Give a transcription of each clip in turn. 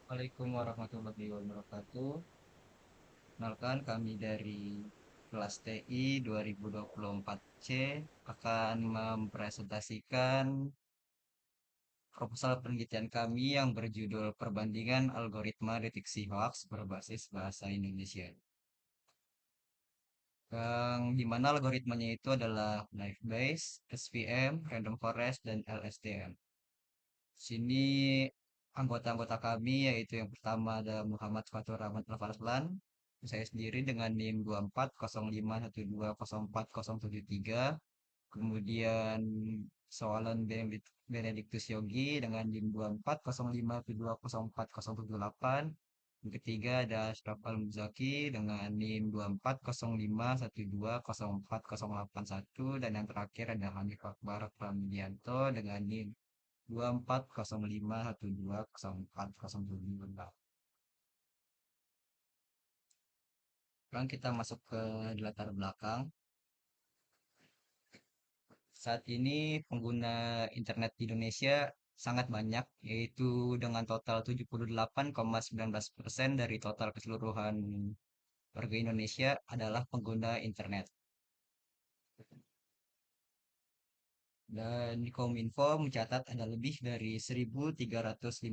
Assalamualaikum warahmatullahi wabarakatuh. Kenalkan kami dari kelas TI 2024C akan mempresentasikan proposal penelitian kami yang berjudul Perbandingan Algoritma Deteksi Hoax Berbasis Bahasa Indonesia. Yang dimana algoritmanya itu adalah Naive Bayes, SVM, Random Forest, dan LSTM. Sini anggota-anggota kami yaitu yang pertama ada Muhammad Fatur Rahmat Al-Farslan, saya sendiri dengan NIM 2405120473, kemudian Soalan Benedictus Yogi dengan NIM 2405720478. Yang ketiga ada Ashraf Al-Muzaki dengan NIM 240512040881, dan yang terakhir ada Hanif Akbar Pramudianto dengan NIM 2405120407. Sekarang kita masuk ke latar belakang. Saat ini pengguna internet di Indonesia sangat banyak, yaitu dengan total 78,19% dari total keseluruhan warga Indonesia adalah pengguna internet. Dan Kominfo mencatat ada lebih dari 1.357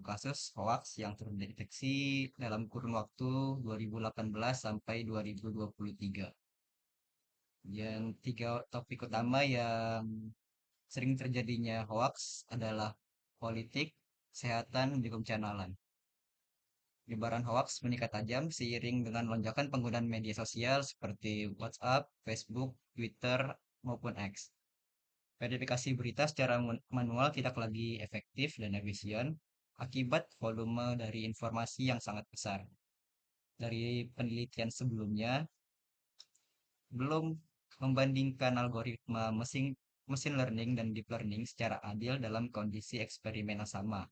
kasus hoaks yang terdeteksi dalam kurun waktu 2018 sampai 2023. Yang tiga topik utama yang sering terjadinya hoaks adalah politik, kesehatan, dan kebencanaan. Penyebaran hoaks meningkat tajam seiring dengan lonjakan penggunaan media sosial seperti WhatsApp, Facebook, Twitter, maupun X. Verifikasi berita secara manual tidak lagi efektif dan efisien akibat volume dari informasi yang sangat besar. Dari penelitian sebelumnya, belum membandingkan algoritma mesin learning dan deep learning secara adil dalam kondisi eksperimen yang sama,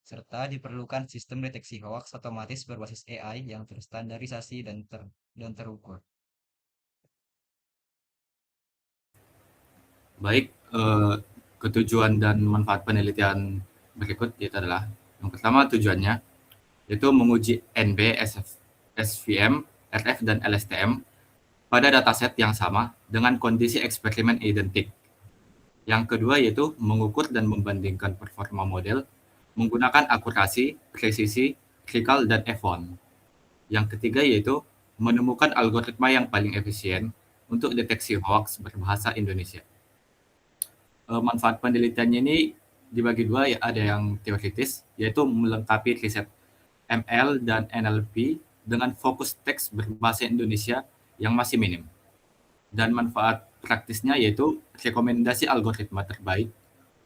serta diperlukan sistem deteksi hoax otomatis berbasis AI yang terstandarisasi dan terukur. Baik, ketujuan dan manfaat penelitian berikut yaitu adalah yang pertama tujuannya yaitu menguji NB, SVM, RF, dan LSTM pada dataset yang sama dengan kondisi eksperimen identik. Yang kedua yaitu mengukur dan membandingkan performa model menggunakan akurasi, presisi, recall, dan F1. Yang ketiga yaitu menemukan algoritma yang paling efisien untuk deteksi hoax berbahasa Indonesia. Manfaat penelitiannya ini dibagi dua, ya ada yang teoritis yaitu melengkapi riset ML dan NLP dengan fokus teks berbahasa Indonesia yang masih minim, dan manfaat praktisnya yaitu rekomendasi algoritma terbaik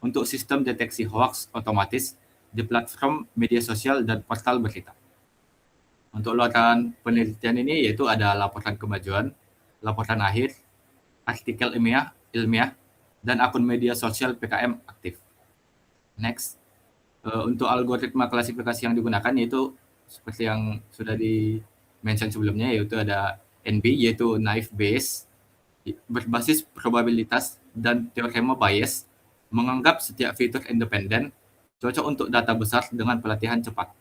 untuk sistem deteksi hoax otomatis di platform media sosial dan portal berita. Untuk laporan penelitian ini yaitu ada laporan kemajuan, laporan akhir, artikel ilmiah, dan akun media sosial PKM aktif. Next, untuk algoritma klasifikasi yang digunakan yaitu seperti yang sudah di-mention sebelumnya, yaitu ada NB, yaitu Naive Bayes, berbasis probabilitas dan teorema bias, menganggap setiap fitur independen cocok untuk data besar dengan pelatihan cepat.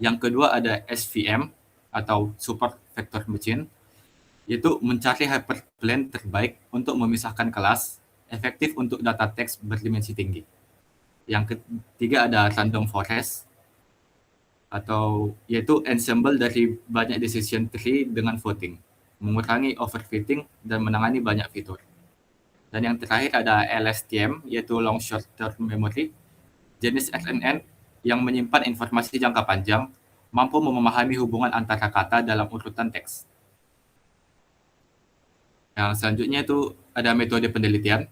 Yang kedua ada SVM atau Support Vector Machine, yaitu mencari hyperplane terbaik untuk memisahkan kelas, efektif untuk data teks berdimensi tinggi. Yang ketiga ada random forest, atau yaitu ensemble dari banyak decision tree dengan voting, mengurangi overfitting dan menangani banyak fitur. Dan yang terakhir ada LSTM, yaitu long short term memory, jenis RNN yang menyimpan informasi jangka panjang, mampu memahami hubungan antara kata dalam urutan teks. Yang selanjutnya itu ada metode penelitian.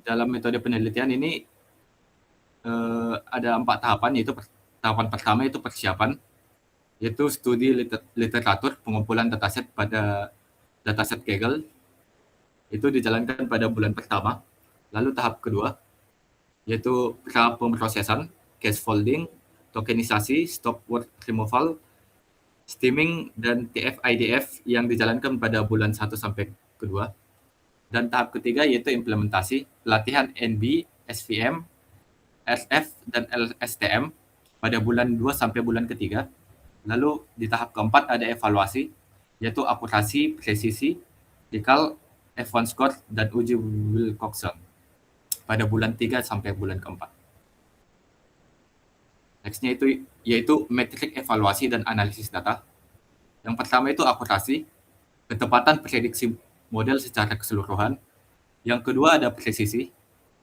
Dalam metode penelitian ini ada 4 tahapan, yaitu tahapan pertama itu persiapan, yaitu studi literatur pengumpulan dataset pada dataset Kaggle, itu dijalankan pada bulan pertama. Lalu tahap kedua, yaitu pra pemrosesan, case folding, tokenisasi, stop word removal, steaming, dan TF-IDF yang dijalankan pada bulan 1 sampai kedua. Dan tahap ketiga yaitu implementasi, pelatihan NB, SVM, SF dan LSTM pada bulan 2 sampai bulan ketiga. Lalu di tahap keempat ada evaluasi, yaitu akurasi, presisi, dikal, F1 score, dan uji Wilcoxon pada bulan 3 sampai bulan keempat. Nextnya itu yaitu metrik evaluasi dan analisis data. Yang pertama itu akurasi, ketepatan prediksi model secara keseluruhan. Yang kedua ada presisi,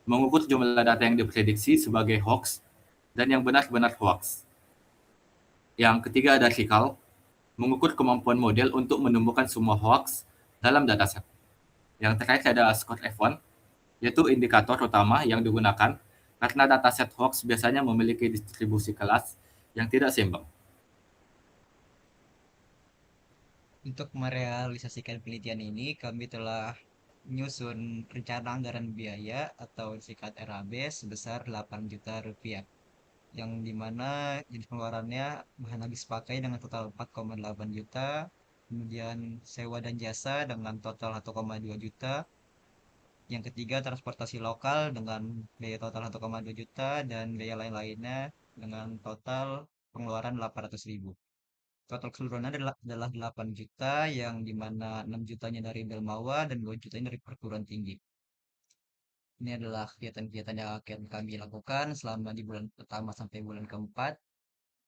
mengukur jumlah data yang diprediksi sebagai hoax dan yang benar-benar hoax. Yang ketiga ada recall, mengukur kemampuan model untuk menemukan semua hoax dalam dataset. Yang terakhir ada score F1, yaitu indikator utama yang digunakan karena dataset hoax biasanya memiliki distribusi kelas yang tidak seimbang. Untuk merealisasikan penelitian ini, kami telah menyusun rencana anggaran biaya atau singkat RAB sebesar 8 juta rupiah. Yang dimana jenis pengeluarannya bahan habis pakai dengan total 4,8 juta, kemudian sewa dan jasa dengan total 1,2 juta, yang ketiga transportasi lokal dengan biaya total 1,2 juta, dan biaya lain-lainnya dengan total pengeluaran 800.000. Total keseluruhannya adalah 8 juta, yang dimana 6 jutanya dari Delmawa dan 2 jutanya dari perguruan tinggi. Ini adalah kegiatan-kegiatan yang akan kami lakukan selama di bulan pertama sampai bulan keempat,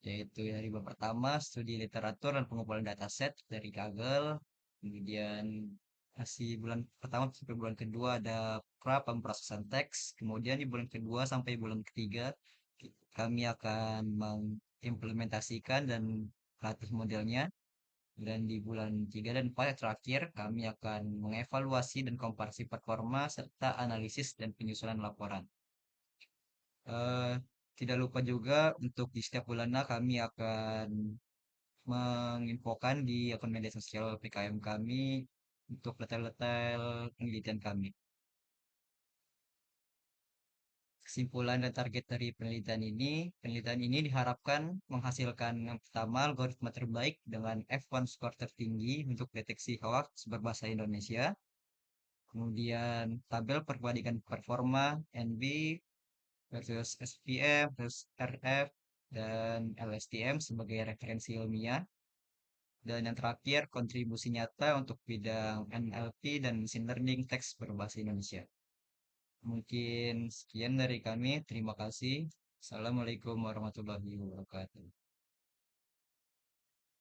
yaitu dari bulan pertama studi literatur dan pengumpulan dataset dari Kaggle, kemudian masih bulan pertama sampai bulan kedua ada pemrosesan teks, kemudian di bulan kedua sampai bulan ketiga kami akan mengimplementasikan dan latih modelnya, dan di bulan 3 dan 4 terakhir kami akan mengevaluasi dan komparasi performa serta analisis dan penyusunan laporan. Eh, Tidak lupa juga untuk di setiap bulannya kami akan menginfokan di akun media sosial PKM kami untuk detail-detail penelitian kami. Kesimpulan dan target dari penelitian ini diharapkan menghasilkan yang pertama algoritma terbaik dengan F1 score tertinggi untuk deteksi hoax berbahasa Indonesia, kemudian tabel perbandingan performa NB versus SPM versus RF dan LSTM sebagai referensi ilmiah, dan yang terakhir kontribusi nyata untuk bidang NLP dan machine learning teks berbahasa Indonesia. Mungkin sekian dari kami. Terima kasih. Assalamualaikum warahmatullahi wabarakatuh.